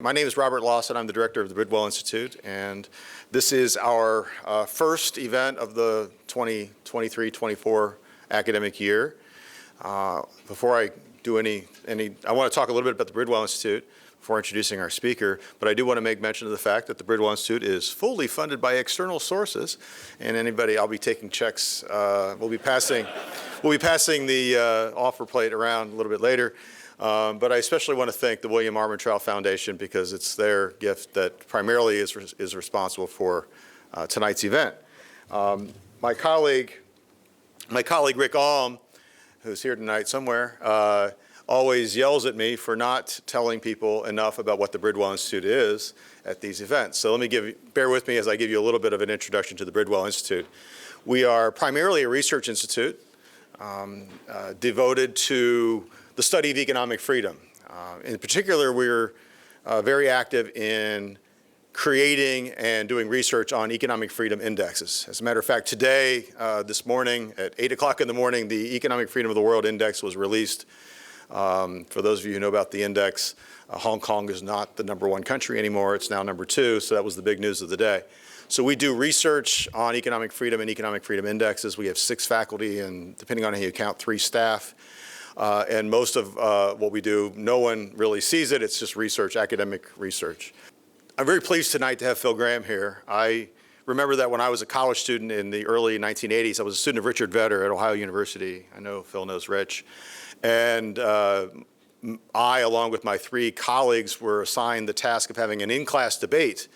My name is Robert Lawson. I'm the director of the Bridwell Institute, and this is our first event of the 2023-24 academic year. Before I do any, I want to talk a little bit about the Bridwell Institute before introducing our speaker, but I do want to make mention of the fact that the Bridwell Institute is fully funded by external sources, and I'll be taking checks. We'll be passing the offer plate around a little bit later. But I especially want to thank the William Armentrout Foundation because it's their gift that primarily is responsible for tonight's event. My colleague Rick Alm, who's here tonight somewhere, always yells at me for not telling people enough about what the Bridwell Institute is at these events. So bear with me as I give you a little bit of an introduction to the Bridwell Institute. We are primarily a research institute devoted to the study of economic freedom. In particular, we're very active in creating and doing research on economic freedom indexes. As a matter of fact, today, this morning, at 8 o'clock in the morning, the Economic Freedom of the World Index was released. For those of you who know about the index, Hong Kong is not the #1 country anymore. It's now #2, so that was the big news of the day. So we do research on economic freedom and economic freedom indexes. We have 6 faculty and, depending on how you count, 3 staff. And most of what we do, no one really sees it. It's just research, academic research. I'm very pleased tonight to have Phil Gramm here. I remember that when I was a college student in the early 1980s, I was a student of Richard Vedder at Ohio University. I know Phil knows Rich. And I, along with my 3 colleagues, were assigned the task of having an in-class debate.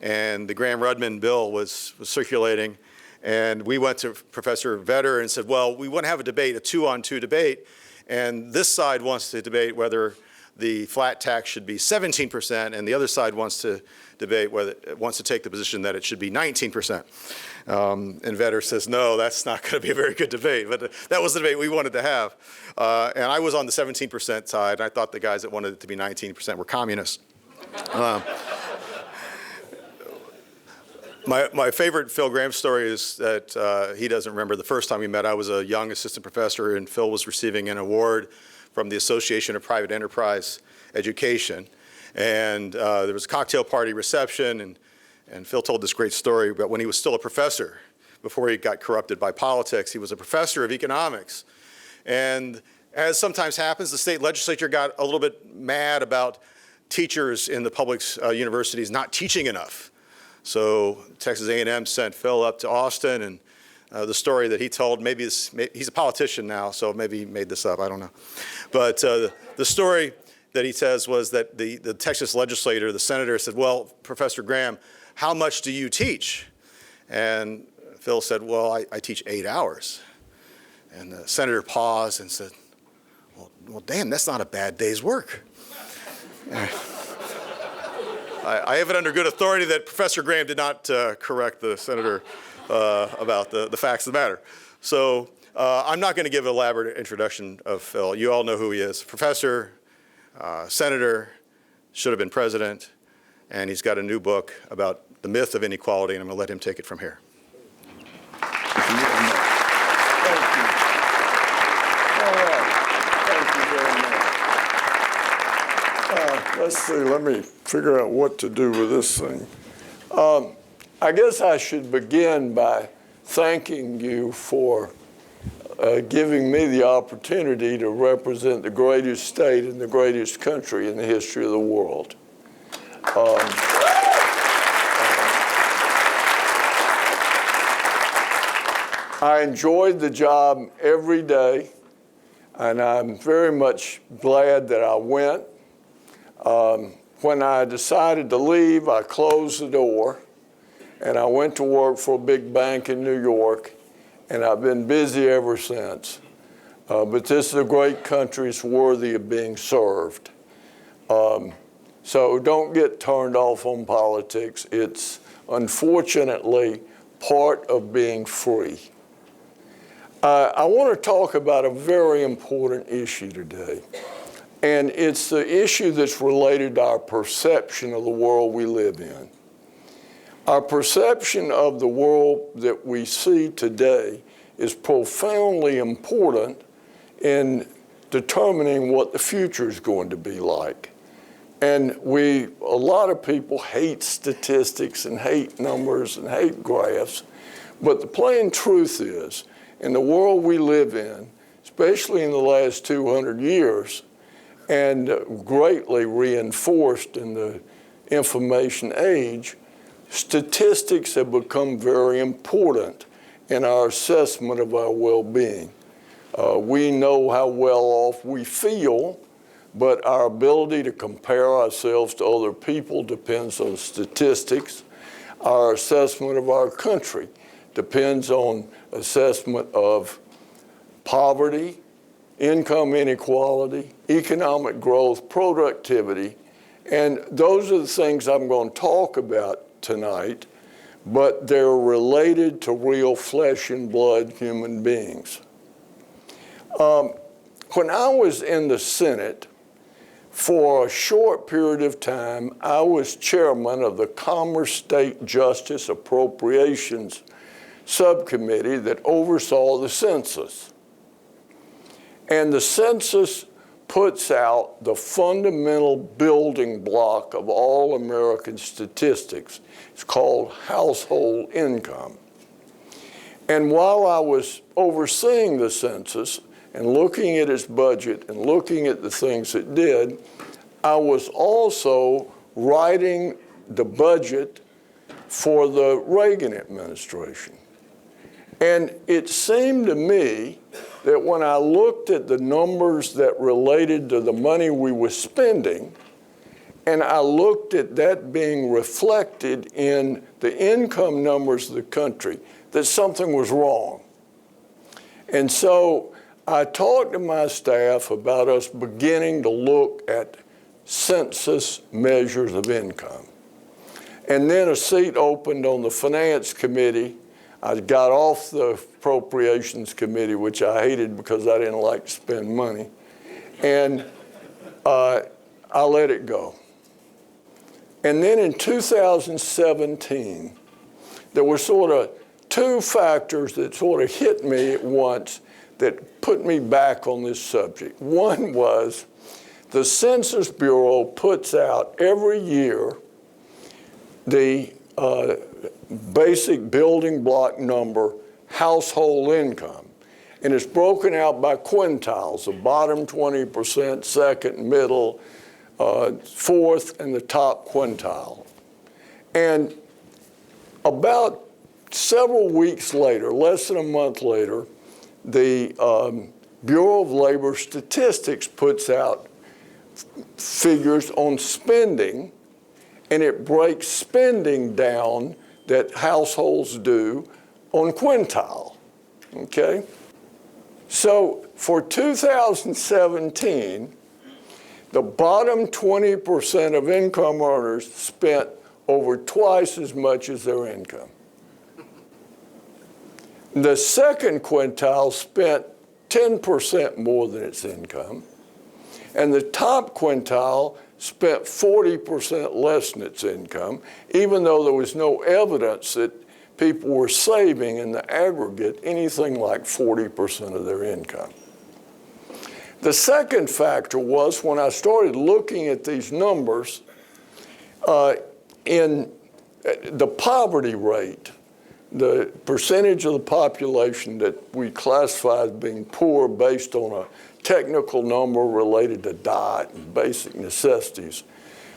And the Gramm-Rudman bill was circulating. And we went to Professor Vedder and said, well, we want to have a debate, a 2-on-2 debate. And this side wants to debate whether the flat tax should be 17%, and the other side wants to debate wants to take the position that it should be 19%. And Vedder says, no, that's not going to be a very good debate. But that was the debate we wanted to have. And I was on the 17% side, and I thought the guys that wanted it to be 19% were communists. My favorite Phil Gramm story is that he doesn't remember the first time we met. I was a young assistant professor, and Phil was receiving an award from the Association of Private Enterprise Education. And there was a cocktail party reception, and Phil told this great story about when he was still a professor, before he got corrupted by politics. He was a professor of economics. And as sometimes happens, the state legislature got a little bit mad about teachers in the public universities not teaching enough. So Texas A&M sent Phil up to Austin, and the story that he told, he's a politician now, so maybe he made this up, I don't know. But the story that he says was that the Texas legislator, the senator, said, well, Professor Gramm, how much do you teach? And Phil said, well, I teach 8 hours. And the senator paused and said, well, damn, that's not a bad day's work. I have it under good authority that Professor Gramm did not correct the senator about the facts of the matter. So I'm not going to give an elaborate introduction of Phil. You all know who he is. Professor, senator, should have been president, and he's got a new book about the myth of inequality, and I'm going to let him take it from here. Thank you. All right. Thank you very much. Let's see, let me figure out what to do with this thing. I guess I should begin by thanking you for giving me the opportunity to represent the greatest state and the greatest country in the history of the world. I enjoyed the job every day, and I'm very much glad that I went. When I decided to leave, I closed the door, and I went to work for a big bank in New York, and I've been busy ever since. But this is a great country. It's worthy of being served. So don't get turned off on politics. It's unfortunately part of being free. I want to talk about a very important issue today. And it's the issue that's related to our perception of the world we live in. Our perception of the world that we see today is profoundly important in determining what the future is going to be like. And a lot of people hate statistics and hate numbers and hate graphs. But the plain truth is, in the world we live in, especially in the last 200 years, and greatly reinforced in the information age, statistics have become very important in our assessment of our well-being. We know how well off we feel, but our ability to compare ourselves to other people depends on statistics. Our assessment of our country depends on assessment of poverty, income inequality, economic growth, productivity, and those are the things I'm going to talk about tonight, but they're related to real flesh and blood human beings. When I was in the Senate, for a short period of time, I was chairman of the Commerce State Justice Appropriations Subcommittee that oversaw the census. And the census puts out the fundamental building block of all American statistics. It's called household income. And while I was overseeing the census and looking at its budget and looking at the things it did, I was also writing the budget for the Reagan administration. And it seemed to me that when I looked at the numbers that related to the money we were spending, and I looked at that being reflected in the income numbers of the country, that something was wrong. And so I talked to my staff about us beginning to look at census measures of income. And then a seat opened on the Finance Committee. I got off the Appropriations Committee, which I hated because I didn't like to spend money. And I let it go. And then in 2017, there were sort of two factors that sort of hit me at once that put me back on this subject. One was the Census Bureau puts out every year the basic building block number, household income. And it's broken out by quintiles, the bottom 20%, second, middle, fourth, and the top quintile. And about several weeks later, less than a month later, the Bureau of Labor Statistics puts out figures on spending, and it breaks spending down that households do on quintile, okay? So for 2017, the bottom 20% of income earners spent over twice as much as their income. The second quintile spent 10% more than its income, and the top quintile spent 40% less than its income, even though there was no evidence that people were saving in the aggregate anything like 40% of their income. The second factor was when I started looking at these numbers, in the poverty rate, the percentage of the population that we classify as being poor based on a technical number related to diet and basic necessities,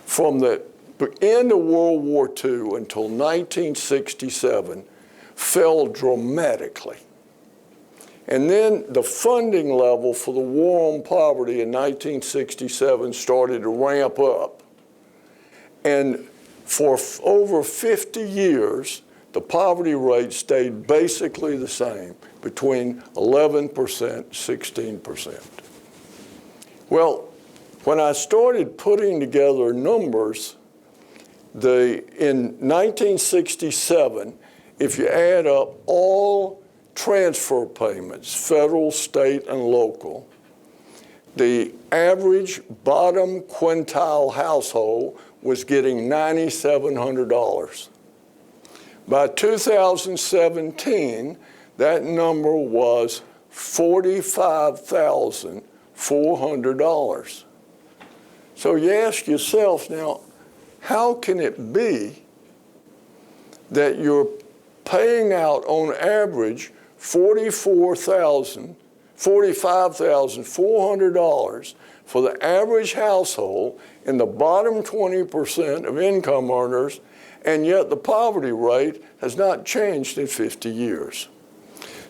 from the end of World War II until 1967, fell dramatically. And then the funding level for the war on poverty in 1967 started to ramp up. And for over 50 years, the poverty rate stayed basically the same, between 11%, 16%. Well, when I started putting together numbers, in 1967, if you add up all transfer payments, federal, state, and local, the average bottom quintile household was getting $9,700. By 2017, that number was $45,400. So you ask yourself now, how can it be that you're paying out on average $45,400 for the average household in the bottom 20% of income earners, and yet the poverty rate has not changed in 50 years?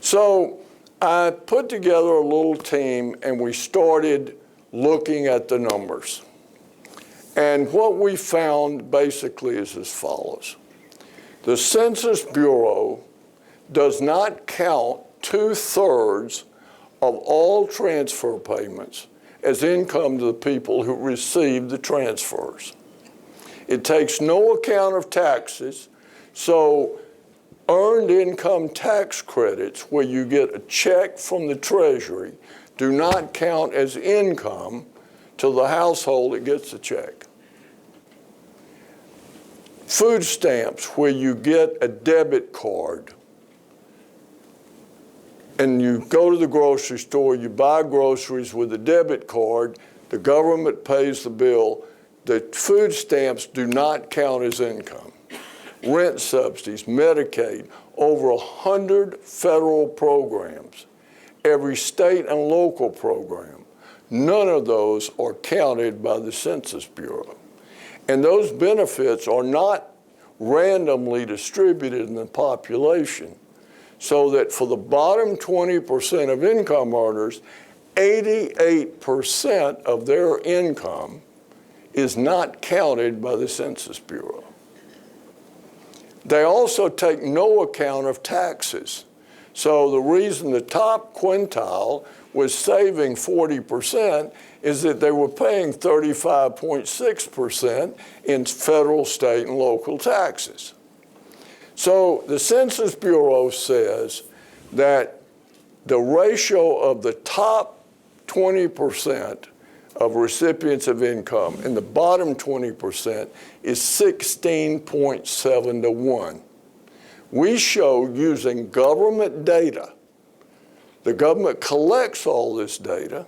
So I put together a little team and we started looking at the numbers. And what we found basically is as follows. The Census Bureau does not count 2/3 of all transfer payments as income to the people who receive the transfers. It takes no account of taxes, so earned income tax credits, where you get a check from the Treasury, do not count as income to the household that gets the check. Food stamps, where you get a debit card and you go to the grocery store, you buy groceries with a debit card, the government pays the bill, the food stamps do not count as income. Rent subsidies, Medicaid, over 100 federal programs, every state and local program, none of those are counted by the Census Bureau. And those benefits are not randomly distributed in the population, so that for the bottom 20% of income earners, 88% of their income is not counted by the Census Bureau. They also take no account of taxes. So the reason the top quintile was saving 40% is that they were paying 35.6% in federal, state, and local taxes. So the Census Bureau says that the ratio of the top 20% of recipients of income and the bottom 20% is 16.7 to 1. We show using government data. The government collects all this data,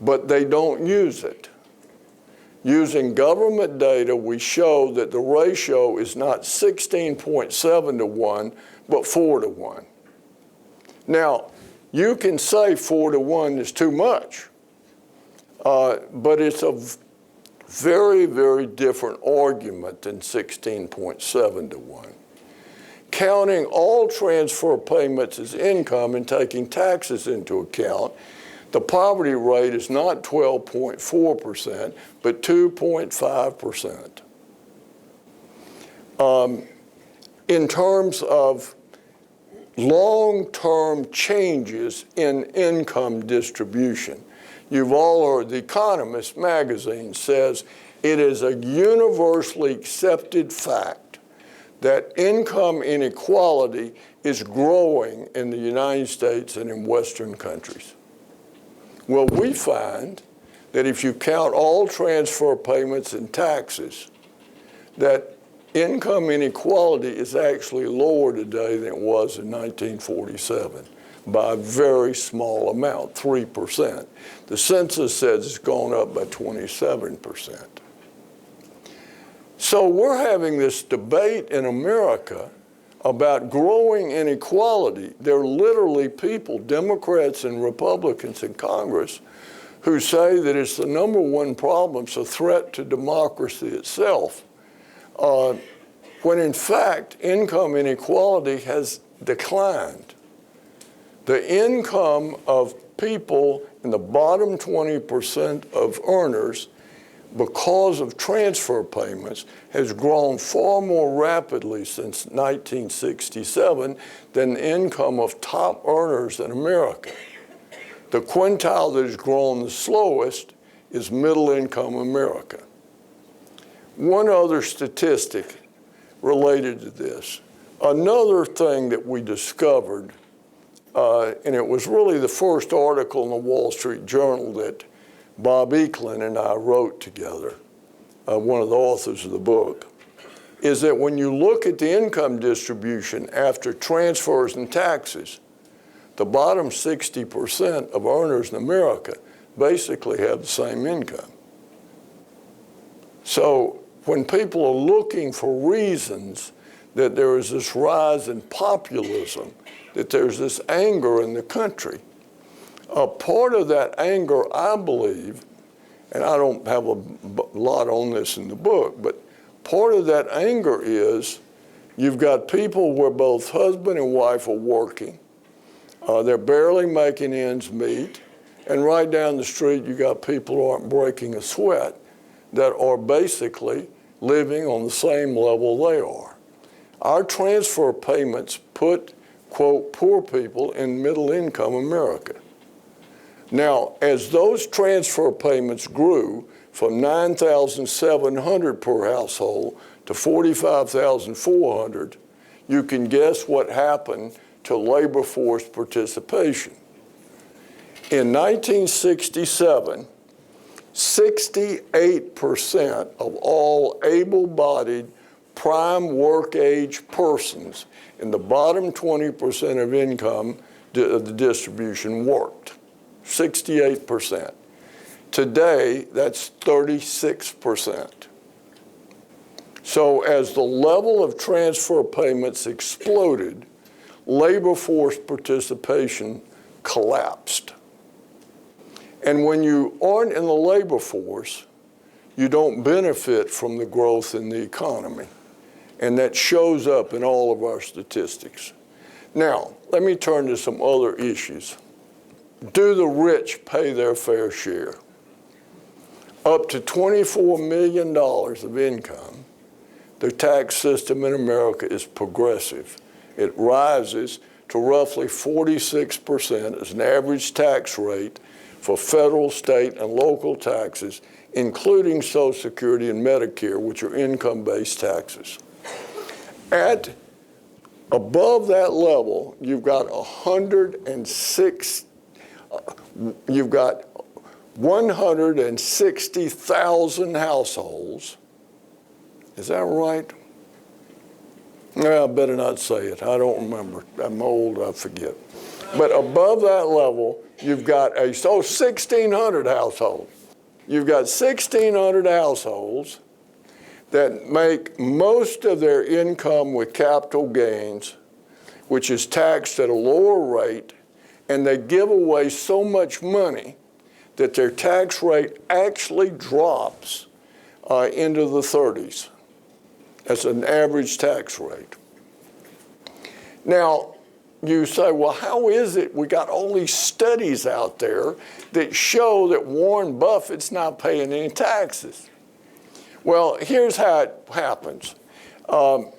but they don't use it. Using government data, we show that the ratio is not 16.7 to 1, but 4 to 1. Now, you can say 4 to 1 is too much, but it's a very, very different argument than 16.7 to 1. Counting all transfer payments as income and taking taxes into account, the poverty rate is not 12.4%, but 2.5%. In terms of long-term changes in income distribution, you've all heard, the Economist magazine says it is a universally accepted fact that income inequality is growing in the United States and in Western countries. Well, we find that if you count all transfer payments and taxes, that income inequality is actually lower today than it was in 1947 by a very small amount, 3%. The census says it's gone up by 27%. So we're having this debate in America about growing inequality. There are literally people, Democrats and Republicans in Congress, who say that it's the number one problem, it's a threat to democracy itself, when in fact income inequality has declined. The income of people in the bottom 20% of earners, because of transfer payments, has grown far more rapidly since 1967 than the income of top earners in America. The quintile that has grown the slowest is middle-income America. One other statistic related to this. Another thing that we discovered, and it was really the first article in the Wall Street Journal that Bob Eklund and I wrote together, one of the authors of the book, is that when you look at the income distribution after transfers and taxes, the bottom 60% of earners in America basically have the same income. So when people are looking for reasons that there is this rise in populism, that there's this anger in the country, a part of that anger, I believe, and I don't have a lot on this in the book, but part of that anger is you've got people where both husband and wife are working. They're barely making ends meet. And right down the street, you got people who aren't breaking a sweat that are basically living on the same level they are. Our transfer payments put, quote, poor people in middle income America. Now, as those transfer payments grew from $9,700 per household to $45,400, you can guess what happened to labor force participation. In 1967, 68% of all able-bodied prime work age persons in the bottom 20% of income of the distribution worked. 68%. Today, that's 36%. So as the level of transfer payments exploded, labor force participation collapsed. And when you aren't in the labor force, you don't benefit from the growth in the economy. And that shows up in all of our statistics. Now, let me turn to some other issues. Do the rich pay their fair share? Up to $24 million of income, the tax system in America is progressive. It rises to roughly 46% as an average tax rate for federal, state, and local taxes, including Social Security and Medicare, which are income-based taxes. At above that level, you've got 160,000 households. Is that right? No, I better not say it. I don't remember. I'm old, I forget. But above that level, you've got 1,600 households. You've got 1,600 households that make most of their income with capital gains, which is taxed at a lower rate, and they give away so much money that their tax rate actually drops into the 30s. That's an average tax rate. Now, you say, well, how is it we got all these studies out there that show that Warren Buffett's not paying any taxes? Well, here's how it happens. Y'all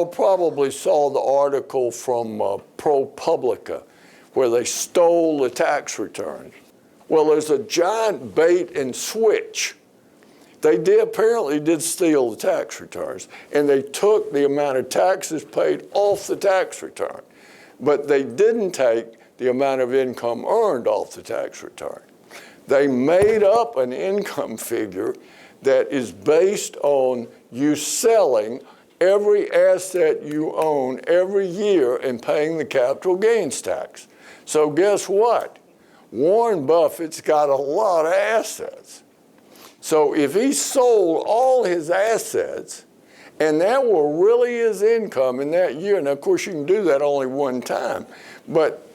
probably saw the article from ProPublica where they stole the tax returns. Well, there's a giant bait and switch. They apparently did steal the tax returns, and they took the amount of taxes paid off the tax return, but they didn't take the amount of income earned off the tax return. They made up an income figure that is based on you selling every asset you own every year and paying the capital gains tax. So guess what? Warren Buffett's got a lot of assets. So if he sold all his assets and that were really his income in that year, and of course you can do that only one time, but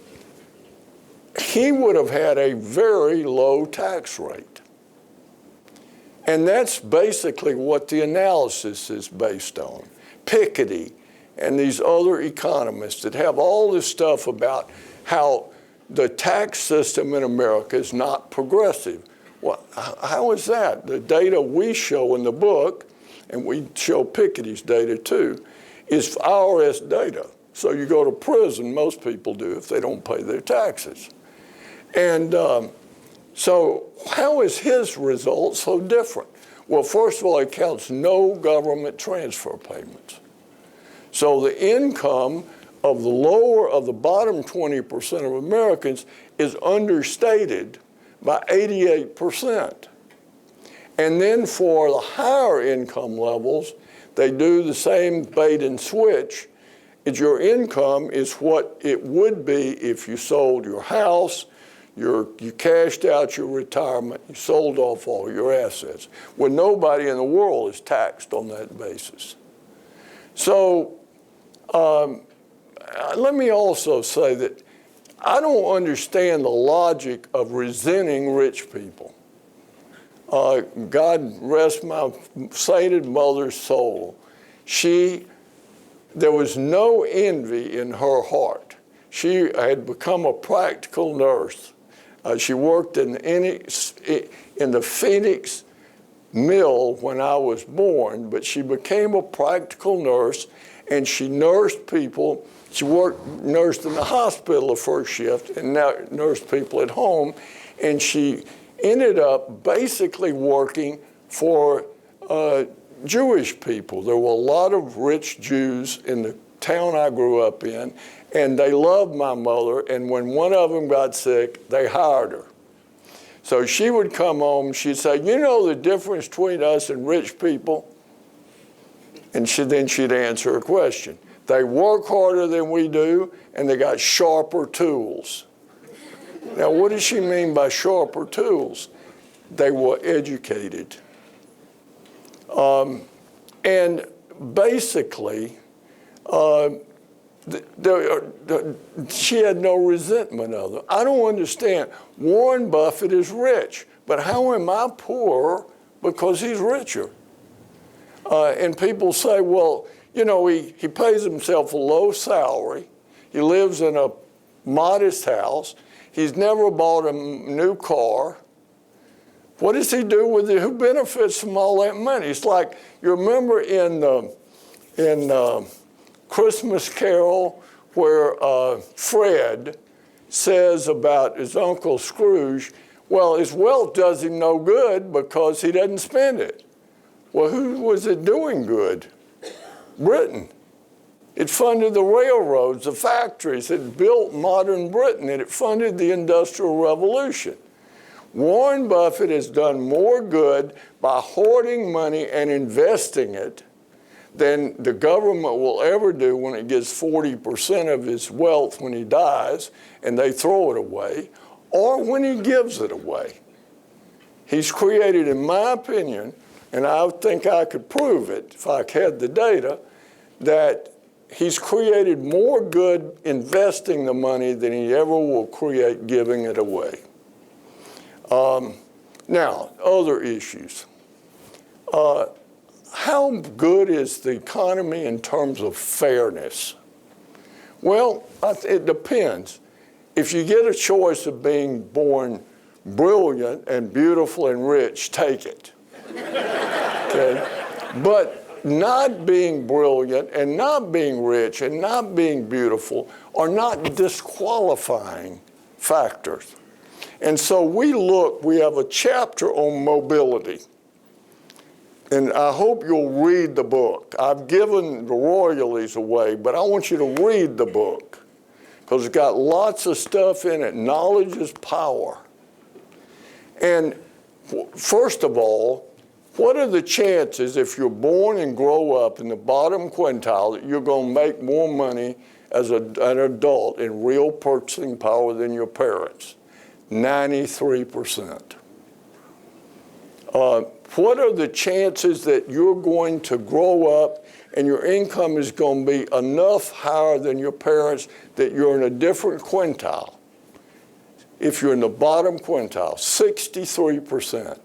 he would have had a very low tax rate. And that's basically what the analysis is based on. Piketty and these other economists that have all this stuff about how the tax system in America is not progressive. Well, how is that? The data we show in the book, and we show Piketty's data too, is IRS data. So you go to prison, most people do, if they don't pay their taxes. And so how is his result so different? Well, first of all, it counts no government transfer payments. So the income of the bottom 20% of Americans is understated by 88%. And then for the higher income levels, they do the same bait and switch. Your income is what it would be if you sold your house, You cashed out your retirement. You sold off all your assets. Well, nobody in the world is taxed on that basis. So let me also say that I don't understand the logic of resenting rich people. God rest my sainted mother's soul. There was no envy in her heart. She had become a practical nurse. She worked in the Phoenix mill when I was born, but she became a practical nurse, and she nursed people. She nursed in the hospital the first shift, and now nursed people at home, and she ended up basically working for Jewish people. There were a lot of rich Jews in the town I grew up in, and they loved my mother, and when one of them got sick, they hired her. So she would come home, she'd say, you know the difference between us and rich people? And then she'd answer a question. They work harder than we do, and they got sharper tools. Now, what does she mean by sharper tools? They were educated. And basically, she had no resentment of them. I don't understand. Warren Buffett is rich, but how am I poor because he's richer? And people say, well, you know, he pays himself a low salary. He lives in a modest house. He's never bought a new car. What does he do with it? Who benefits from all that money? It's like, you remember in Christmas Carol where Fred says about his Uncle Scrooge, well, his wealth does him no good because he doesn't spend it. Well, who was it doing good? Britain. It funded the railroads, the factories. It built modern Britain, and it funded the Industrial Revolution. Warren Buffett has done more good by hoarding money and investing it than the government will ever do when it gets 40% of his wealth when he dies and they throw it away, or when he gives it away. He's created, in my opinion, and I think I could prove it if I had the data, that he's created more good investing the money than he ever will create giving it away. Now, other issues. How good is the economy in terms of fairness? Well, it depends. If you get a choice of being born brilliant and beautiful and rich, take it. Okay? But not being brilliant and not being rich and not being beautiful are not disqualifying factors. And so we have a chapter on mobility. And I hope you'll read the book. I've given the royalties away, but I want you to read the book because it's got lots of stuff in it. Knowledge is power. And first of all, what are the chances if you're born and grow up in the bottom quintile that you're going to make more money as an adult in real purchasing power than your parents? 93%. What are the chances that you're going to grow up and your income is going to be enough higher than your parents that you're in a different quintile? If you're in the bottom quintile, 63%.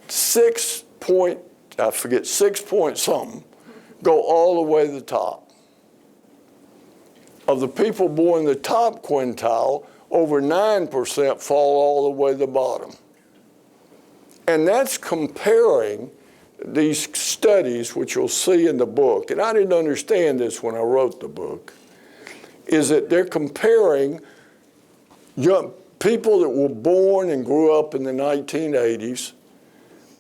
6 point something, go all the way to the top. Of the people born in the top quintile, over 9% fall all the way to the bottom. And that's comparing these studies, which you'll see in the book, and I didn't understand this when I wrote the book, is that they're comparing young people that were born and grew up in the 1980s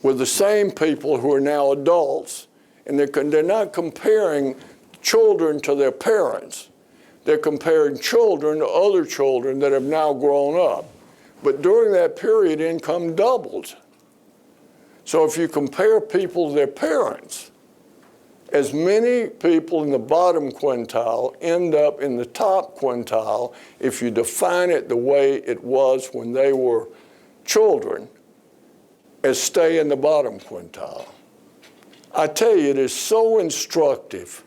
with the same people who are now adults, and they're not comparing children to their parents. They're comparing children to other children that have now grown up. But during that period, income doubled. So if you compare people to their parents, as many people in the bottom quintile end up in the top quintile if you define it the way it was when they were children, as stay in the bottom quintile. I tell you, it is so instructive,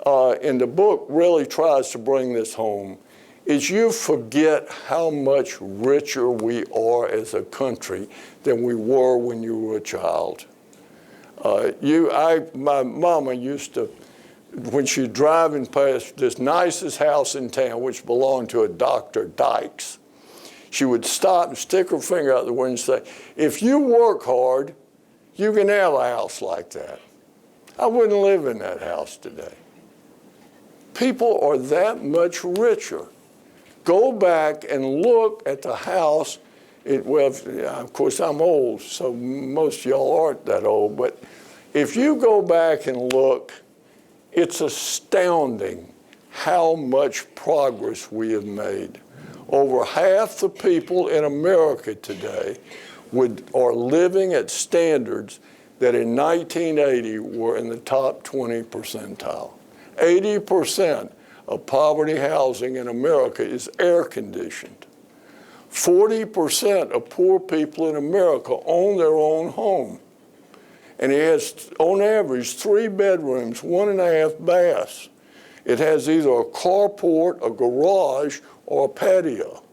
and the book really tries to bring this home, is you forget how much richer we are as a country than we were when you were a child. My mama used to, when she was driving past this nicest house in town, which belonged to a Dr. Dykes, she would stop and stick her finger out the window and say, if you work hard, you can have a house like that. I wouldn't live in that house today. People are that much richer. Go back and look at the house. Of course, I'm old, so most of y'all aren't that old, but if you go back and look, it's astounding how much progress we have made. Over half the people in America today are living at standards that in 1980 were in the top 20 percentile. 80% of poverty housing in America is air conditioned. 40% of poor people in America own their own home. And it has, on average, 3 bedrooms, 1.5 baths. It has either a carport, a garage, or a patio.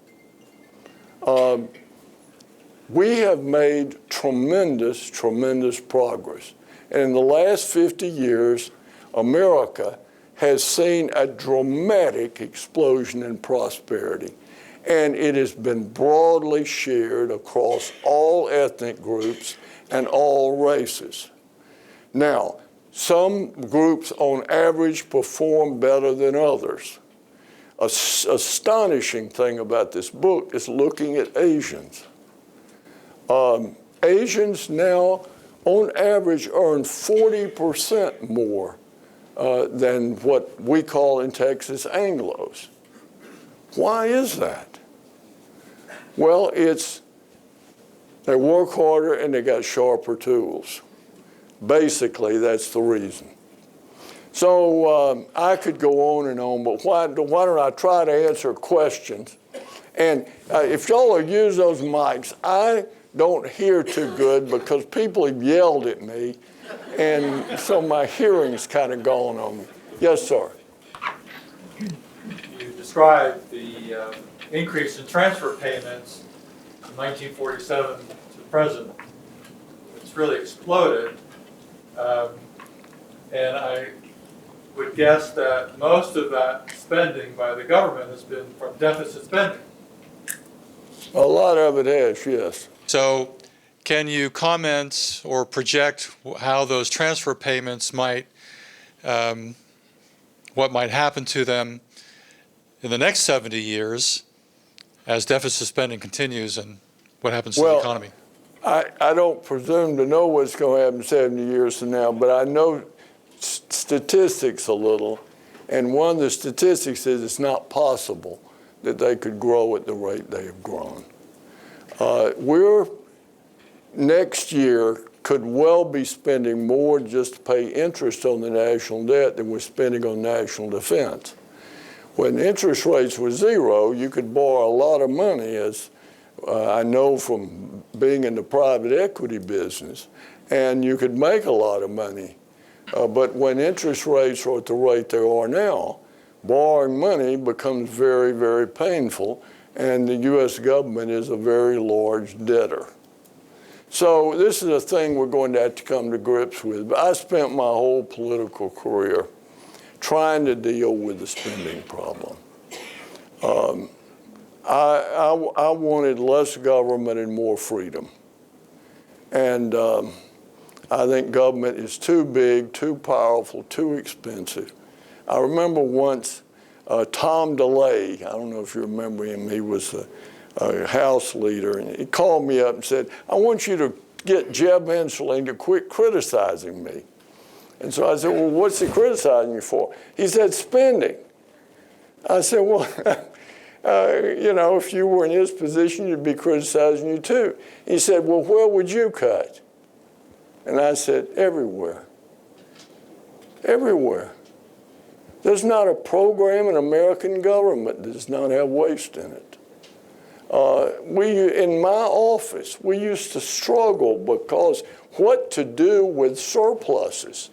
We have made tremendous, tremendous progress. And in the last 50 years, America has seen a dramatic explosion in prosperity. And it has been broadly shared across all ethnic groups and all races. Now, some groups on average perform better than others. Astonishing thing about this book is looking at Asians. Asians now, on average, earn 40% more than what we call in Texas Anglos. Why is that? Well, they work harder and they got sharper tools. Basically, that's the reason. So I could go on and on, but why don't I try to answer questions? And if y'all will use those mics, I don't hear too good because people have yelled at me, and so my hearing's kind of gone on me. Yes, sir. You described the increase in transfer payments from 1947 to present. It's really exploded. And I would guess that most of that spending by the government has been from deficit spending. A lot of it has, yes. So can you comment or project how those transfer payments might, what might happen to them in the next 70 years as deficit spending continues, and what happens to the economy? I don't presume to know what's going to happen 70 years from now, but I know statistics a little, and one of the statistics is it's not possible that they could grow at the rate they have grown. Next year could well be spending more just to pay interest on the national debt than we're spending on national defense. When interest rates were zero, you could borrow a lot of money, as I know from being in the private equity business, and you could make a lot of money. But when interest rates are at the rate they are now, borrowing money becomes very, very painful, and the U.S. government is a very large debtor. So this is a thing we're going to have to come to grips with. But I spent my whole political career trying to deal with the spending problem. I wanted less government and more freedom. And I think government is too big, too powerful, too expensive. I remember once Tom DeLay, I don't know if you remember him, he was a House leader, and he called me up and said, I want you to get Jeb Hensarling to quit criticizing me. And so I said, well, what's he criticizing you for? He said, spending. I said, well, you know, if you were in his position, you'd be criticizing you too. He said, well, where would you cut? And I said, everywhere. everywhere. There's not a program in American government that does not have waste in it. In my office, we used to struggle because what to do with surpluses,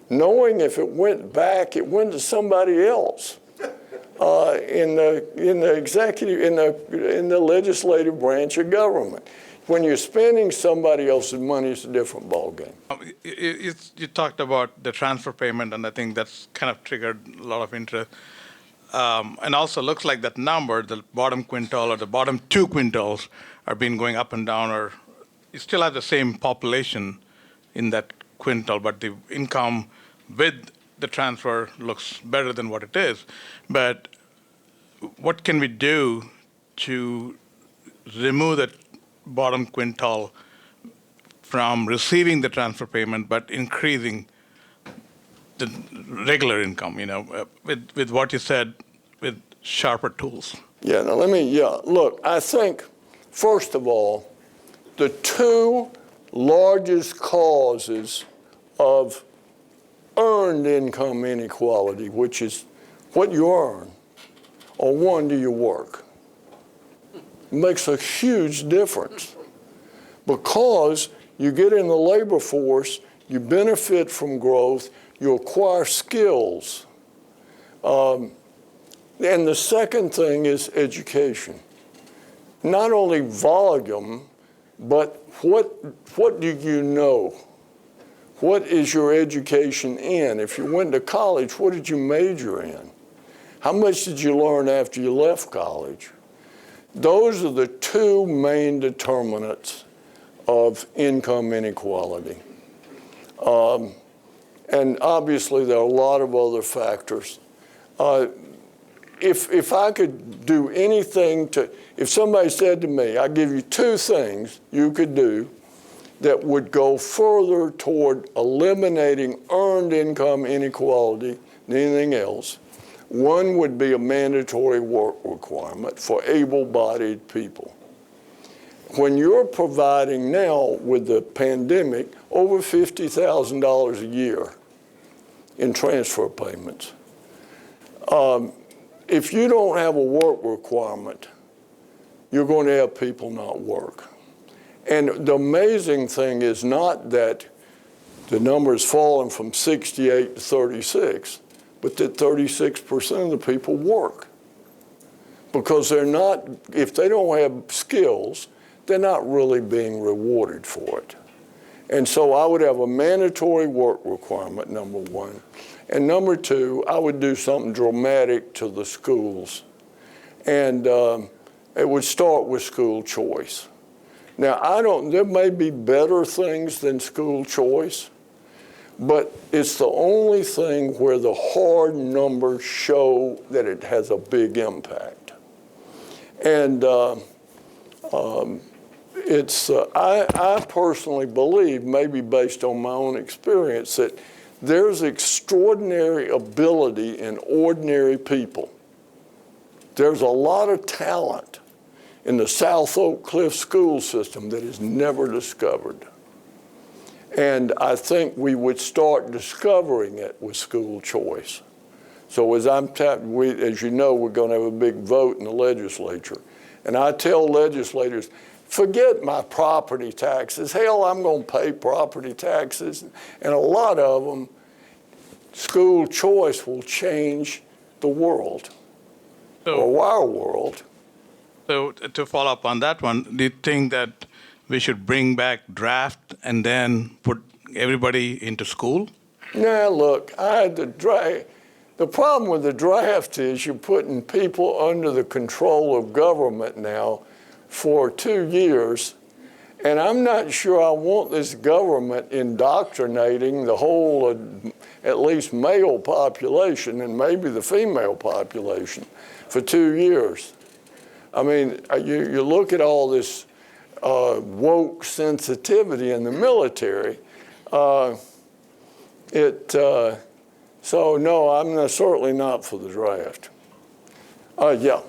knowing if it went back, it went to somebody else. In the executive, in the legislative branch of government. When you're spending somebody else's money, it's a different ballgame. You talked about the transfer payment, and I think that's kind of triggered a lot of interest. And also looks like that number, the bottom quintile or the bottom 2 quintiles, are been going up and down, or you still have the same population in that quintile, but the income with the transfer looks better than what it is. But what can we do to remove that bottom quintile from receiving the transfer payment, but increasing the regular income, with what you said, with sharper tools? Yeah, now look, I think, first of all, the 2 largest causes of earned income inequality, which is what you earn, or one, do you work? It makes a huge difference because you get in the labor force, you benefit from growth, you acquire skills. And the second thing is education. Not only volume, but what do you know? What is your education in? If you went to college, what did you major in? How much did you learn after you left college? Those are the 2 main determinants of income inequality. And obviously, there are a lot of other factors. If I could do anything if somebody said to me, I give you 2 things you could do that would go further toward eliminating earned income inequality than anything else, one would be a mandatory work requirement for able-bodied people. When you're providing now with the pandemic over $50,000 a year in transfer payments, if you don't have a work requirement, you're going to have people not work. And the amazing thing is not that the number has fallen from 68 to 36, but that 36% of the people work. Because they're not, if they don't have skills, they're not really being rewarded for it. And so I would have a mandatory work requirement, number 1. And number 2, I would do something dramatic to the schools. And it would start with school choice. Now, there may be better things than school choice, but it's the only thing where the hard numbers show that it has a big impact. And I personally believe, maybe based on my own experience, that there's extraordinary ability in ordinary people. There's a lot of talent in the South Oak Cliff school system that is never discovered. And I think we would start discovering it with school choice. So as you know, we're going to have a big vote in the legislature. And I tell legislators, forget my property taxes. Hell, I'm going to pay property taxes. And a lot of them, school choice will change the world, or our world. So to follow up on that one, do you think that we should bring back draft and then put everybody into school? Now, look, the problem with the draft is you're putting people under the control of government now for 2 years, and I'm not sure I want this government indoctrinating the whole, at least male population and maybe the female population for 2 years. I mean, you look at all this woke sensitivity in the military. So no, I'm certainly not for the draft. Yeah.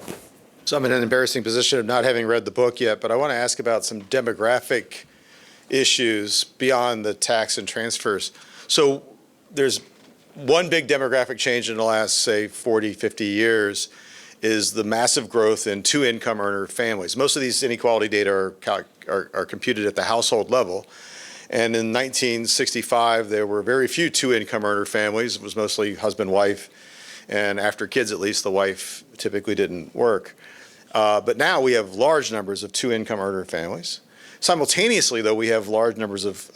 So I'm in an embarrassing position of not having read the book yet, but I want to ask about some demographic issues beyond the tax and transfers. So there's one big demographic change in the last, say, 40, 50 years is the massive growth in two-income earner families. Most of these inequality data are computed at the household level. And in 1965, there were very few two-income earner families. It was mostly husband-wife. And after kids, at least, the wife typically didn't work. But now we have large numbers of two-income earner families. Simultaneously, though, we have large numbers of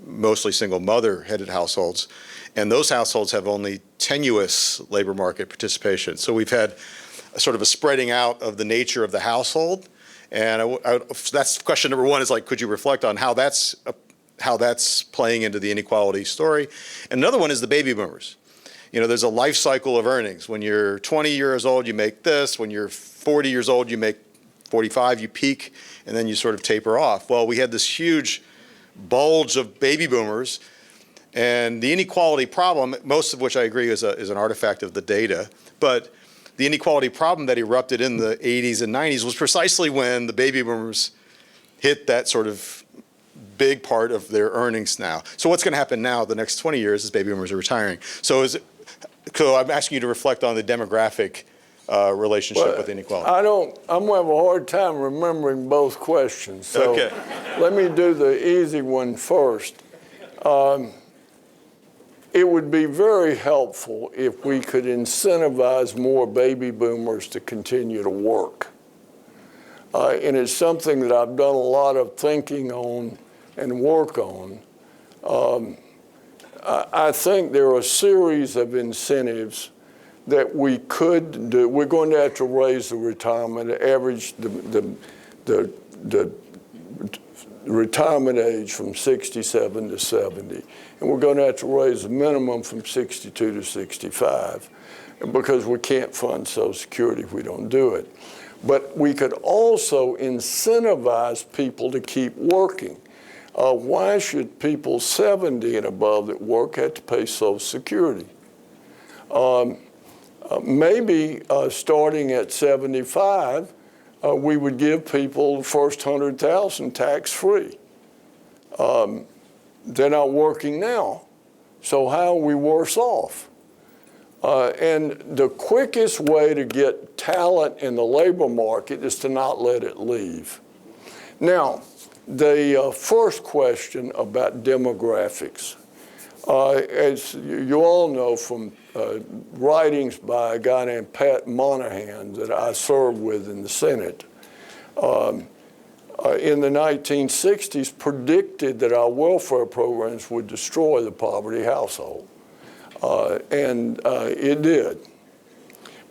mostly single mother-headed households. And those households have only tenuous labor market participation. So we've had sort of a spreading out of the nature of the household. And that's question number one, is like, could you reflect on how that's playing into the inequality story? And another one is the baby boomers. You know, there's a life cycle of earnings. When you're 20 years old, you make this. When you're 40 years old, you make 45, you peak, and then you sort of taper off. Well, we had this huge bulge of baby boomers, and the inequality problem, most of which I agree is an artifact of the data, but the inequality problem that erupted in the 80s and 90s was precisely when the baby boomers hit that sort of big part of their earnings now. So what's going to happen now the next 20 years is baby boomers are retiring. So I'm asking you to reflect on the demographic relationship with inequality. I'm going to have a hard time remembering both questions. So Okay. Let me do the easy one first. It would be very helpful if we could incentivize more baby boomers to continue to work. And it's something that I've done a lot of thinking on and work on. I think there are a series of incentives that we could do. We're going to have to raise the retirement average, the retirement age from 67 to 70. And we're going to have to raise the minimum from 62 to 65 because we can't fund Social Security if we don't do it. But we could also incentivize people to keep working. Why should people 70 and above that work have to pay Social Security? Maybe starting at 75, we would give people the first 100,000 tax-free. They're not working now, so how are we worse off? And the quickest way to get talent in the labor market is to not let it leave. Now, the first question about demographics. As you all know from writings by a guy named Pat Monahan that I served with in the Senate, in the 1960s predicted that our welfare programs would destroy the poverty household. And it did.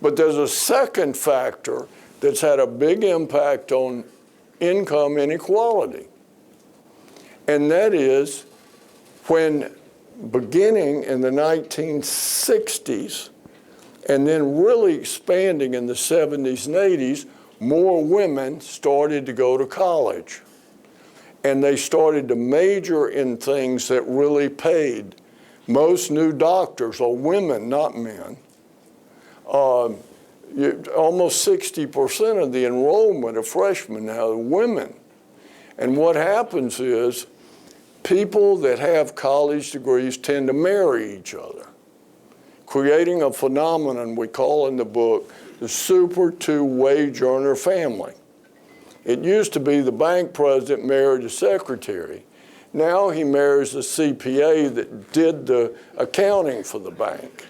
But there's a second factor that's had a big impact on income inequality. And that is when beginning in the 1960s and then really expanding in the 70s and 80s, more women started to go to college. And they started to major in things that really paid. Most new doctors are women, not men. Almost 60% of the enrollment of freshmen now are women. And what happens is people that have college degrees tend to marry each other, creating a phenomenon we call in the book the super two-wage earner family. It used to be the bank president married a secretary. Now he marries a CPA that did the accounting for the bank.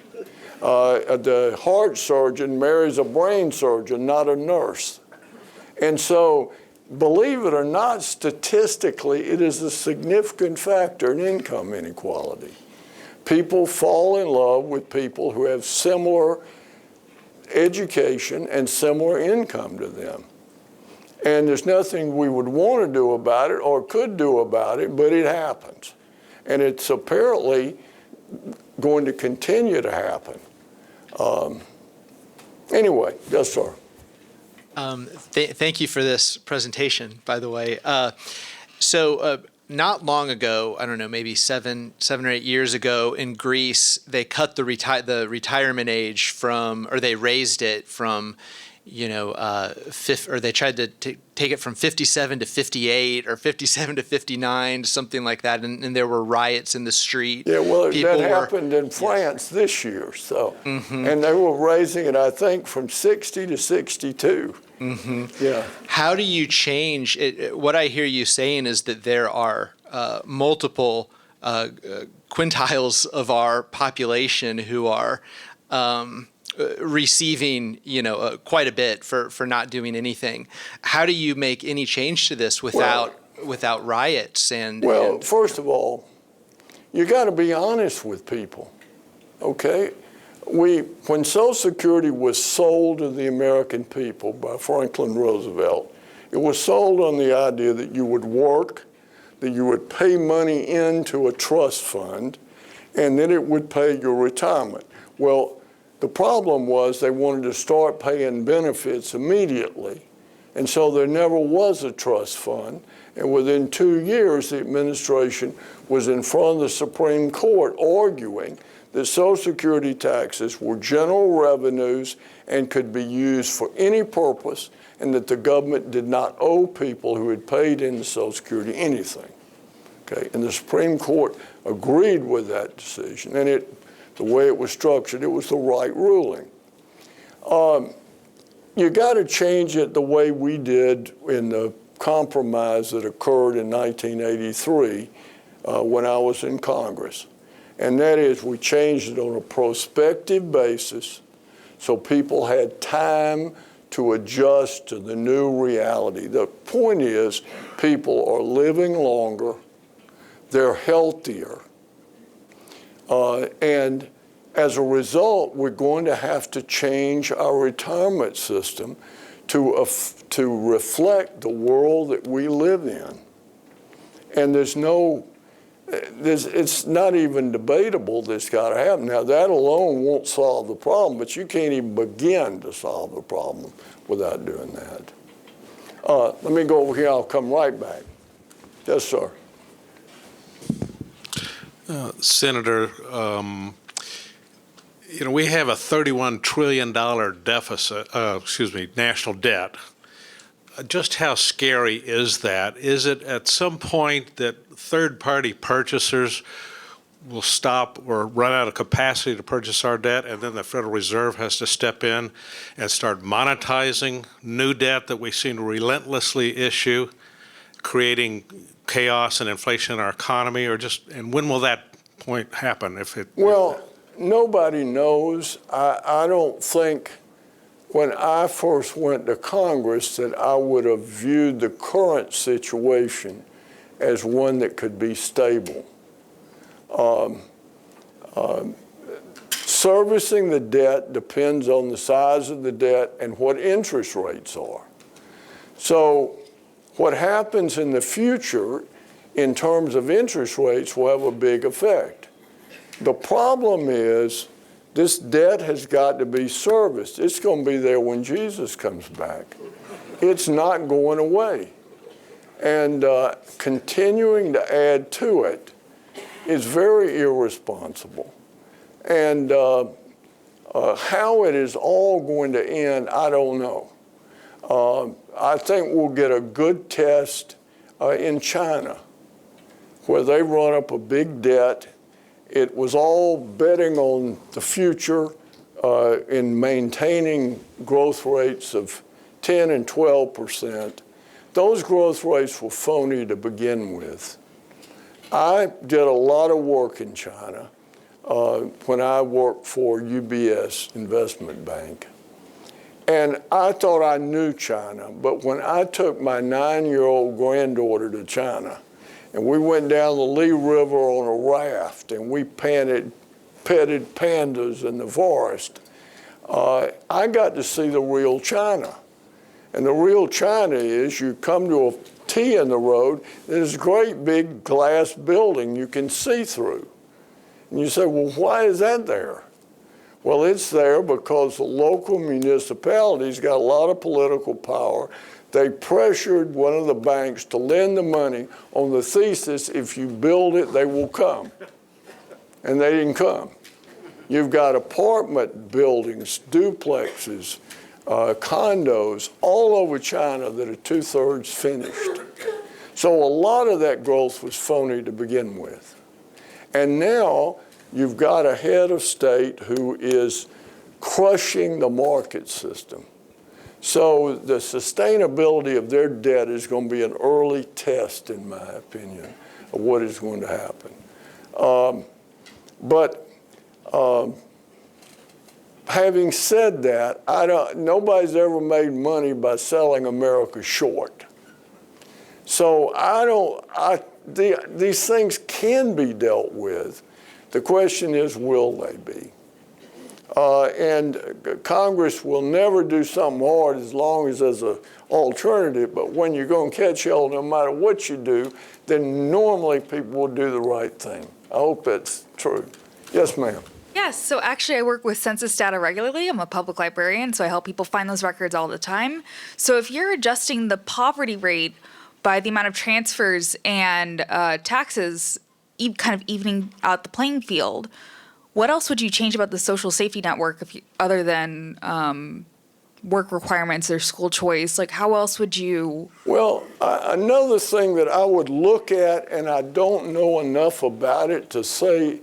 The heart surgeon marries a brain surgeon, not a nurse. And so, believe it or not, statistically, it is a significant factor in income inequality. People fall in love with people who have similar education and similar income to them. And there's nothing we would want to do about it or could do about it, but it happens. And it's apparently going to continue to happen. Anyway, yes, sir. Thank you for this presentation, by the way. Not long ago, I don't know, maybe seven or 8 years ago in Greece, they cut the retirement age from, or they raised it from, or they tried to take it from 57 to 58 or 57 to 59, something like that, and there were riots in the street. Yeah, well, People that were- happened in France this year, so. And they were raising it, I think, from 60 to 62. Yeah. How do you change it? What I hear you saying is that there are multiple quintiles of our population who are receiving, quite a bit for not doing anything. How do you make any change to this without riots and? Well, first of all, you got to be honest with people, okay? When Social Security was sold to the American people by Franklin Roosevelt, it was sold on the idea that you would work, that you would pay money into a trust fund, and then it would pay your retirement. Well, the problem was they wanted to start paying benefits immediately, and so there never was a trust fund. And within 2 years, the administration was in front of the Supreme Court arguing that Social Security taxes were general revenues and could be used for any purpose, and that the government did not owe people who had paid into Social Security anything. Okay, and the Supreme Court agreed with that decision, and the way it was structured, it was the right ruling. You got to change it the way we did in the compromise that occurred in 1983 when I was in Congress. And that is, we changed it on a prospective basis so people had time to adjust to the new reality. The point is, people are living longer, they're healthier, and as a result, we're going to have to change our retirement system to reflect the world that we live in. And it's not even debatable that's got to happen. Now, that alone won't solve the problem, but you can't even begin to solve the problem without doing that. Let me go over here. I'll come right back. Yes, sir. Senator, we have a $31 trillion deficit, national debt. Just how scary is that? Is it at some point that third-party purchasers will stop or run out of capacity to purchase our debt, and then the Federal Reserve has to step in and start monetizing new debt that we seem to relentlessly issue, creating chaos and inflation in our economy, and when will that point happen? Well, nobody knows. I don't think when I first went to Congress that I would have viewed the current situation as one that could be stable. Servicing the debt depends on the size of the debt and what interest rates are. So what happens in the future in terms of interest rates will have a big effect. The problem is this debt has got to be serviced. It's going to be there when Jesus comes back. It's not going away. And continuing to add to it is very irresponsible. And how it is all going to end, I don't know. I think we'll get a good test in China, where they run up a big debt. It was all betting on the future in maintaining growth rates of 10 and 12%. Those growth rates were phony to begin with. I did a lot of work in China when I worked for UBS Investment Bank. And I thought I knew China, but when I took my 9-year-old granddaughter to China, and we went down the Li River on a raft, and we petted pandas in the forest, I got to see the real China. And the real China is you come to a T in the road, there's a great big glass building you can see through. And you say, well, why is that there? Well, it's there because the local municipalities got a lot of political power. They pressured one of the banks to lend the money on the thesis, if you build it, they will come. And they didn't come. You've got apartment buildings, duplexes, condos all over China that are 2/3 finished. So a lot of that growth was phony to begin with. And now you've got a head of state who is crushing the market system. So the sustainability of their debt is going to be an early test, in my opinion, of what is going to happen. Having said that, nobody's ever made money by selling America short. So these things can be dealt with. The question is, will they be? And Congress will never do something hard as long as there's an alternative, but when you're going to catch hell, no matter what you do, then normally people will do the right thing. I hope that's true. Yes, ma'am. Yes, so actually I work with census data regularly. I'm a public librarian, so I help people find those records all the time. So if you're adjusting the poverty rate by the amount of transfers and taxes, kind of evening out the playing field, what else would you change about the social safety network other than work requirements or school choice? Like, how else would you? Well, another thing that I would look at, and I don't know enough about it to say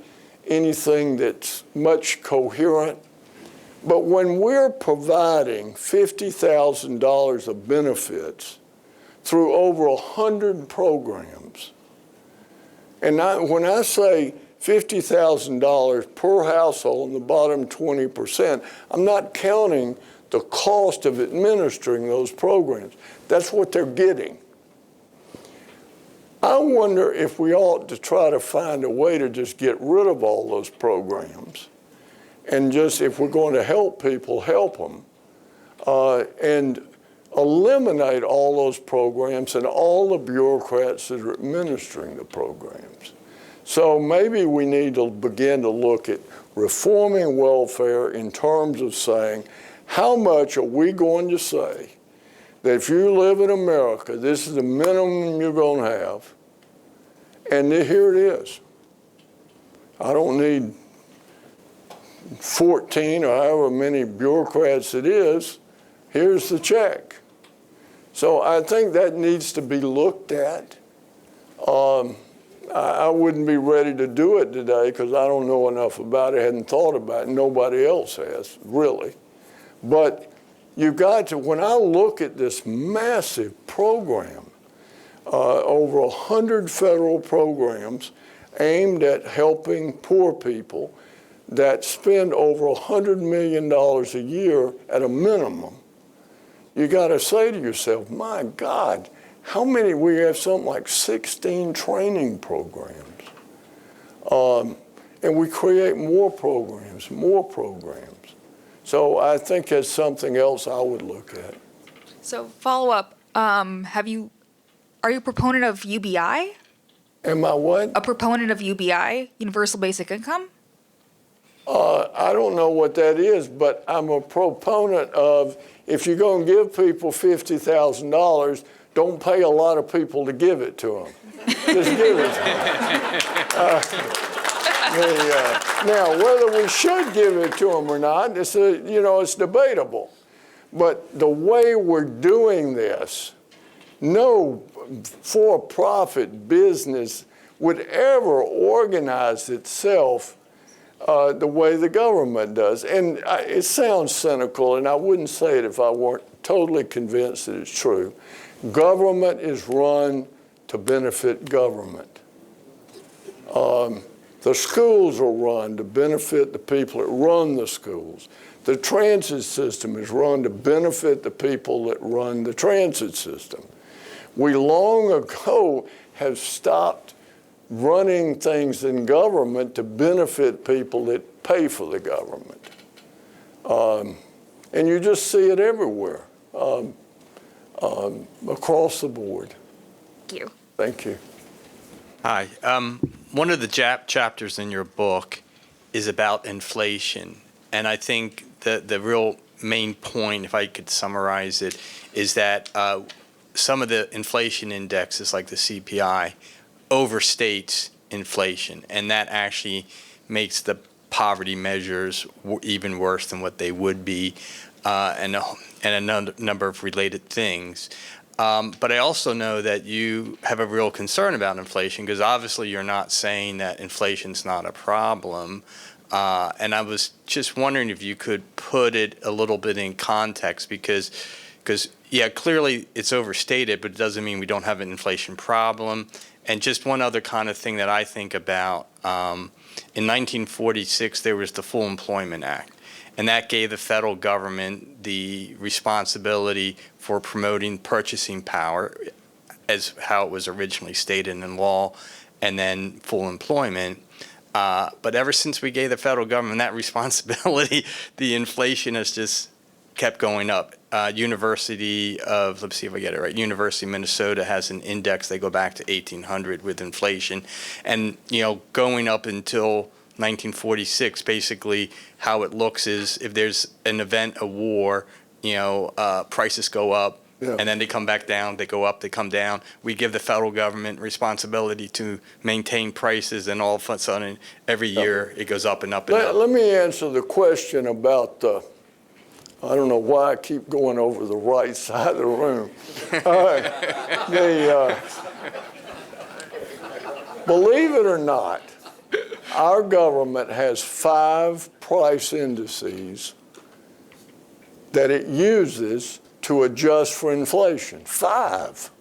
anything that's much coherent, but when we're providing $50,000 of benefits through over 100 programs, and when I say $50,000 per household in the bottom 20%, I'm not counting the cost of administering those programs. That's what they're getting. I wonder if we ought to try to find a way to just get rid of all those programs and just, if we're going to help people, help them, and eliminate all those programs and all the bureaucrats that are administering the programs. So maybe we need to begin to look at reforming welfare in terms of saying, how much are we going to say that if you live in America, this is the minimum you're going to have, and here it is. I don't need 14 or however many bureaucrats it is. Here's the check. So I think that needs to be looked at. I wouldn't be ready to do it today because I don't know enough about it, hadn't thought about it, nobody else has, really. But you've got to, when I look at this massive program, over 100 federal programs aimed at helping poor people that spend over $100 million a year at a minimum, you got to say to yourself, my God, how many? We have something like 16 training programs. And we create more programs. So I think that's something else I would look at. So follow up, are you a proponent of UBI? Am I what? A proponent of UBI, Universal Basic Income? I don't know what that is, but I'm a proponent of, if you're going to give people $50,000, don't pay a lot of people to give it to them. Just give it to them. Now, whether we should give it to them or not, it's debatable. But the way we're doing this, no for-profit business would ever organize itself the way the government does. And it sounds cynical, and I wouldn't say it if I weren't totally convinced that it's true. Government is run to benefit government. The schools are run to benefit the people that run the schools. The transit system is run to benefit the people that run the transit system. We long ago have stopped running things in government to benefit people that pay for the government. And you just see it everywhere, across the board. Thank you. Thank you. Hi. One of the chapters in your book is about inflation. And I think the real main point, if I could summarize it, is that some of the inflation indexes, like the CPI, overstates inflation. And that actually makes the poverty measures even worse than what they would be. and a number of related things. But I also know that you have a real concern about inflation, because obviously you're not saying that inflation's not a problem. And I was just wondering if you could put it a little bit in context, because yeah, clearly it's overstated, but it doesn't mean we don't have an inflation problem. And just one other kind of thing that I think about, in 1946, there was the Full Employment Act. And that gave the federal government the responsibility for promoting purchasing power, as how it was originally stated in law, and then full employment. But ever since we gave the federal government that responsibility, the inflation has just kept going up. University of, let's see if I get it right, University of Minnesota has an index, they go back to 1800 with inflation. And, going up until 1946, basically how it looks is if there's an event, a war, prices go up, Yeah. and then they come back down, they go up, they come down. We give the federal government responsibility to maintain prices, and all of a sudden, every year, it goes up and up and up. Let me answer the question about I don't know why I keep going over the right side of the room. Believe it or not, our government has 5 price indices that it uses to adjust for inflation. 5.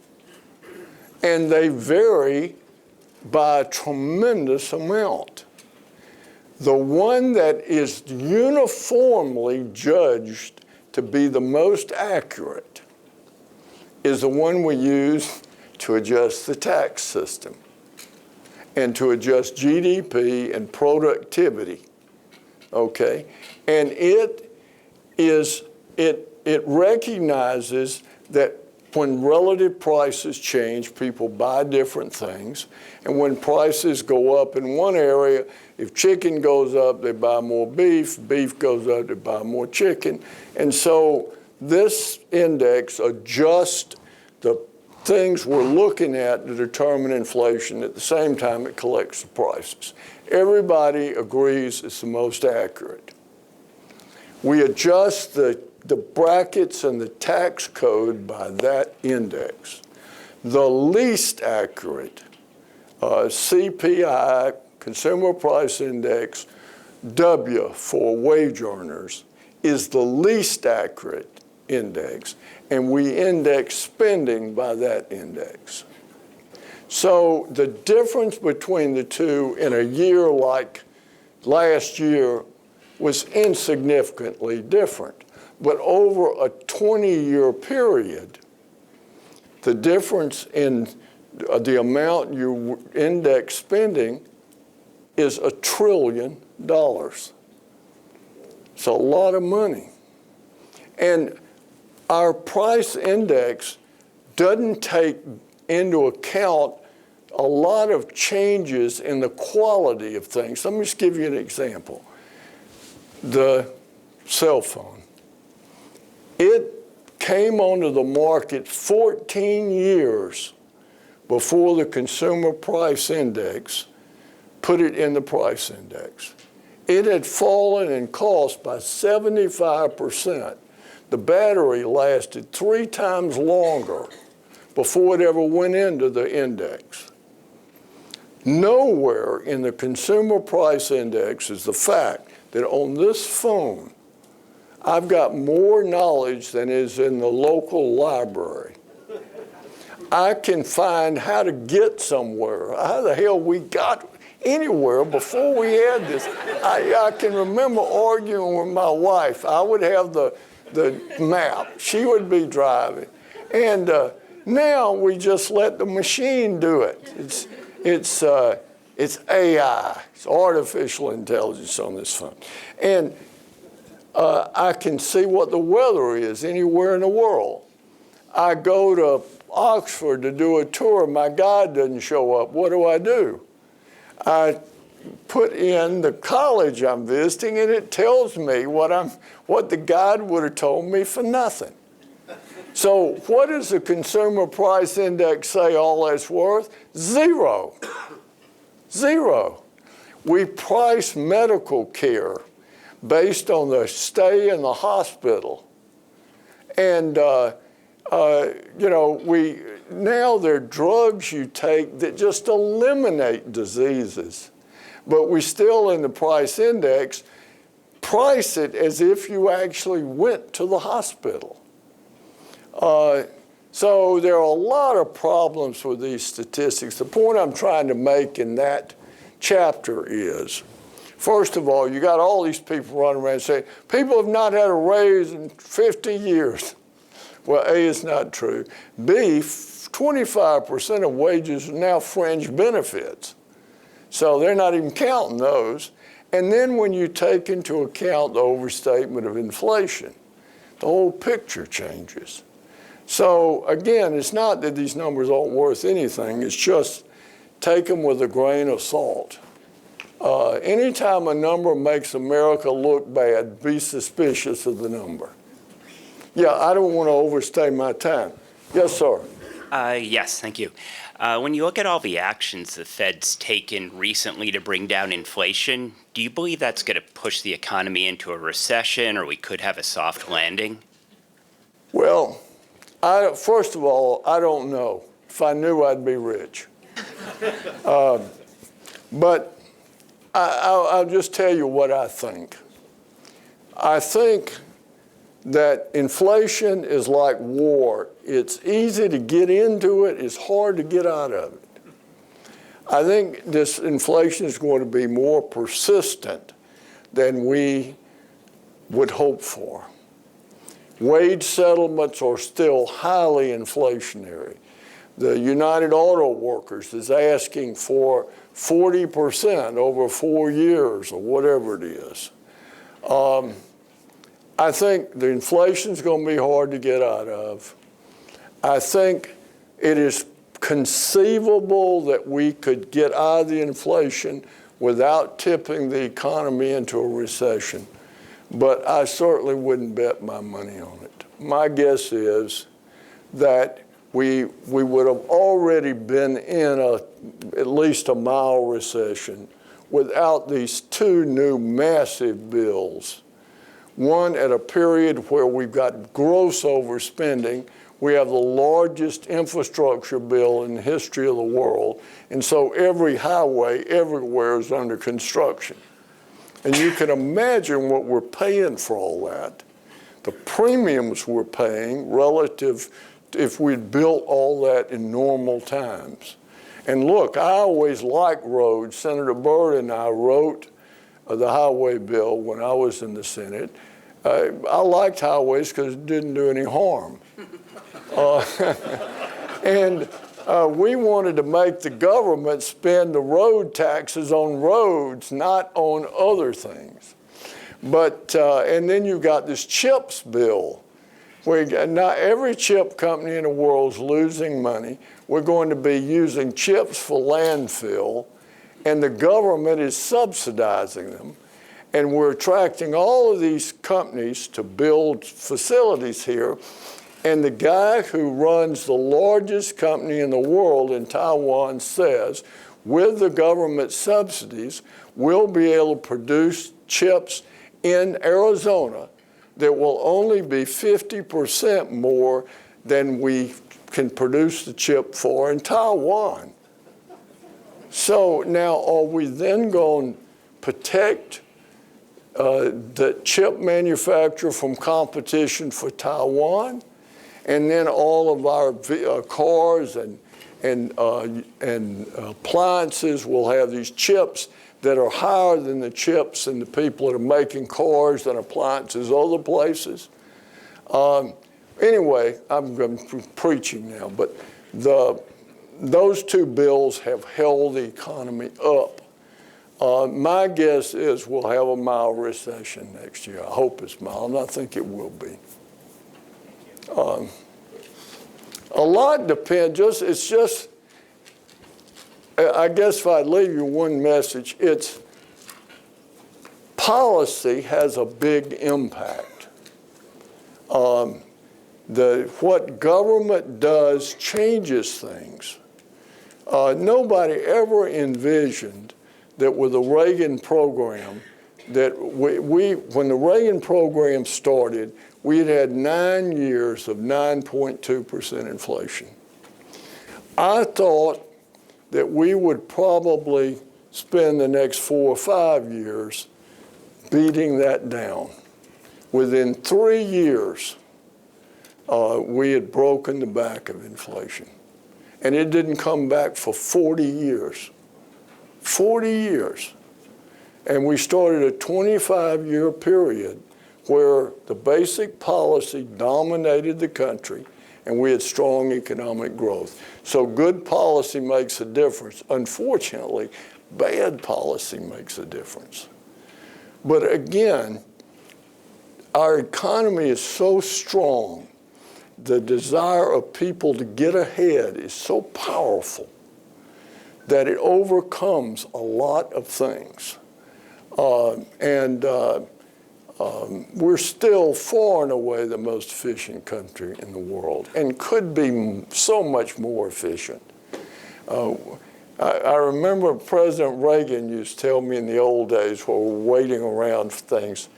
And they vary by a tremendous amount. The one that is uniformly judged to be the most accurate is the one we use to adjust the tax system and to adjust GDP and productivity, okay? And it recognizes that when relative prices change, people buy different things. And when prices go up in one area, if chicken goes up, they buy more beef. Beef goes up, they buy more chicken. And so this index adjusts the things we're looking at to determine inflation. At the same time, it collects the prices. Everybody agrees it's the most accurate. We adjust the brackets and the tax code by that index. The least accurate CPI, Consumer Price Index, W for wage earners, is the least accurate index, and we index spending by that index. So the difference between the two in a year like last year was insignificantly different. But over a 20-year period, the difference in the amount you index spending is $1 trillion. It's a lot of money. And our price index doesn't take into account a lot of changes in the quality of things. Let me just give you an example. The cell phone. It came onto the market 14 years before the Consumer Price Index put it in the price index. It had fallen in cost by 75%. The battery lasted 3 times longer before it ever went into the index. Nowhere in the Consumer Price Index is the fact that on this phone, I've got more knowledge than is in the local library. I can find how to get somewhere. How the hell we got anywhere before we had this? I can remember arguing with my wife. I would have the map. She would be driving. And now we just let the machine do it. It's AI. It's artificial intelligence on this phone. And I can see what the weather is anywhere in the world. I go to Oxford to do a tour. My guide doesn't show up. What do? I put in the college I'm visiting, and it tells me what the guide would have told me for nothing. So what does the Consumer Price Index say all that's worth? 0. 0. We price medical care based on the stay in the hospital And, you know, now there are drugs you take that just eliminate diseases. But we still, in the price index, price it as if you actually went to the hospital. So there are a lot of problems with these statistics. The point I'm trying to make in that chapter is, first of all, you got all these people running around saying, people have not had a raise in 50 years. Well, A, is not true. B, 25% of wages are now fringe benefits. So they're not even counting those. And then when you take into account the overstatement of inflation, the whole picture changes. So again, it's not that these numbers aren't worth anything. It's just take them with a grain of salt. Anytime a number makes America look bad, be suspicious of the number. Yeah, I don't want to overstay my time. Yes, sir. Yes, thank you. When you look at all the actions the Fed's taken recently to bring down inflation, do you believe that's going to push the economy into a recession, or we could have a soft landing? Well, first of all, I don't know. If I knew, I'd be rich. But I'll just tell you what I think. I think that inflation is like war. It's easy to get into it. It's hard to get out of it. I think this inflation is going to be more persistent than we would hope for. Wage settlements are still highly inflationary. The United Auto Workers is asking for 40% over 4 years or whatever it is. I think the inflation is going to be hard to get out of. I think it is conceivable that we could get out of the inflation without tipping the economy into a recession. But I certainly wouldn't bet my money on it. My guess is that we would have already been in at least a mild recession without these two new massive bills. One, at a period where we've got gross overspending. We have the largest infrastructure bill in the history of the world. And so every highway everywhere is under construction. And you can imagine what we're paying for all that. The premiums we're paying relative to if we'd built all that in normal times. And look, I always liked roads. Senator Byrd and I wrote the highway bill when I was in the Senate. I liked highways because it didn't do any harm. And we wanted to make the government spend the road taxes on roads, not on other things. But, and then you've got this CHIPS bill, where now every chip company in the world is losing money. We're going to be using chips for landfill, and the government is subsidizing them. And we're attracting all of these companies to build facilities here. And the guy who runs the largest company in the world in Taiwan says, with the government subsidies, we'll be able to produce chips in Arizona that will only be 50% more than we can produce the chip for in Taiwan. So now are we then going to protect the chip manufacturer from competition for Taiwan? And then all of our cars and appliances will have these chips that are higher than the chips and the people that are making cars and appliances other places. Anyway, I'm preaching now, but those two bills have held the economy up. My guess is we'll have a mild recession next year. I hope it's mild, and I think it will be. A lot depends, it's just, I guess if I leave you one message, it's policy has a big impact. What government does changes things. Nobody ever envisioned that with the Reagan program, that when the Reagan program started, we had had 9 years of 9.2% inflation. I thought that we would probably spend the next 4 or 5 years beating that down. Within 3 years, we had broken the back of inflation. And it didn't come back for 40 years. 40 years. And we started a 25-year period where the basic policy dominated the country and we had strong economic growth. So good policy makes a difference. Unfortunately, bad policy makes a difference. But again, our economy is so strong. The desire of people to get ahead is so powerful that it overcomes a lot of things. We're still far and away the most efficient country in the world and could be so much more efficient. I remember President Reagan used to tell me in the old days while we were waiting around for things,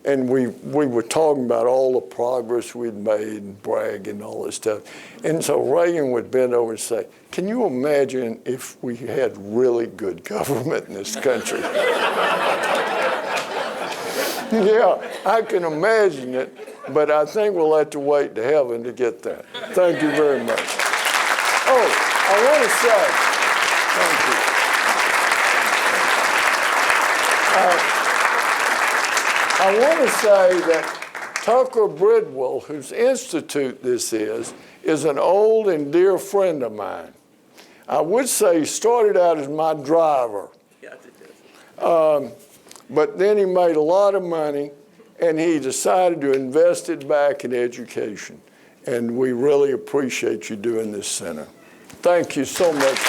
and we were talking about all the progress we'd made and brag and all this stuff. And so Reagan would bend over and say, "Can you imagine if we had really good government in this country?" Yeah, I can imagine it, but I think we'll have to wait to heaven to get that. Thank you very much. Oh, I want to say, thank you. I want to say that Tucker Bridwell, whose institute this is an old and dear friend of mine. I would say he started out as my driver. But then he made a lot of money, and he decided to invest it back in education. And we really appreciate you doing this center. Thank you so much.